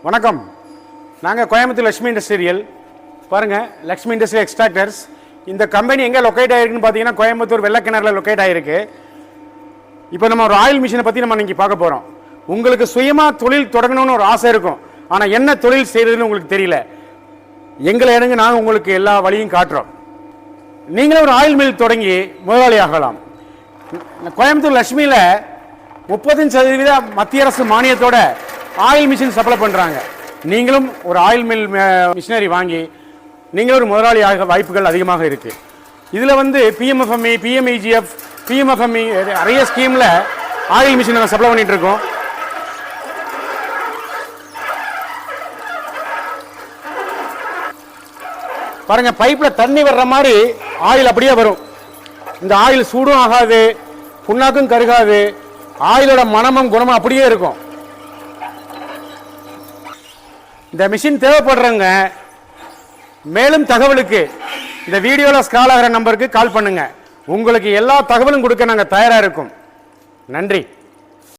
வணக்கம். நாங்கள் கோயம்புத்தூர் லக்ஷ்மி இண்டஸ்ட்ரியல் பாருங்கள், லக்ஷ்மி இண்டஸ்ட்ரியல் எக்ஸ்ட்ராக்டர்ஸ். இந்த கம்பெனி எங்கே லொக்கேட் ஆகிருக்குன்னு பார்த்தீங்கன்னா கோயம்புத்தூர் வெள்ளக்கிணறில் லொக்கேட் ஆகிருக்கு. இப்போ நம்ம ஒரு ஆயில் மிஷினை பற்றி நம்ம இன்றைக்கி பார்க்க போகிறோம். உங்களுக்கு சுயமாக தொழில் தொடங்கணும்னு ஒரு ஆசை இருக்கும், ஆனால் என்ன தொழில் செய்கிறதுன்னு உங்களுக்கு தெரியல. எங்களை இடங்க நாங்கள் உங்களுக்கு எல்லா வழியும் காட்டுறோம். நீங்களும் ஒரு ஆயில் மில் தொடங்கி முதலாளி ஆகலாம். கோயம்புத்தூர் லக்ஷ்மியில் 35% மத்திய அரசு மானியத்தோட ஆயில் மிஷின் சப்ளை பண்ணுறாங்க. நீங்களும் ஒரு ஆயில் மில் மிஷினரி வாங்கி நீங்களும் ஒரு முதலாளி ஆக வாய்ப்புகள் அதிகமாக இருக்குது. இதில் பிஎம்எஃப்எம்இ, பிஎம்இஜிஎஃப், பிஎம்எஃப்எம்இ நிறைய ஸ்கீமில் ஆயில் மிஷின் நாங்கள் சப்ளை பண்ணிகிட்டு இருக்கோம். பாருங்கள், பைப்பில் தண்ணி வர்ற மாதிரி ஆயில் அப்படியே வரும். இந்த ஆயில் சூடும் ஆகாது, புண்ணாக்கும் கருகாது, ஆயிலோட மனமும் குணமும் அப்படியே இருக்கும். இந்த மிஷின் தேவைப்படுறவங்க மேலும் தகவலுக்கு இந்த வீடியோவில் ஸ்க்ரால் ஆகிற நம்பருக்கு கால் பண்ணுங்க. உங்களுக்கு எல்லா தகவலும் கொடுக்க நாங்கள் தயாராக இருக்கோம். நன்றி.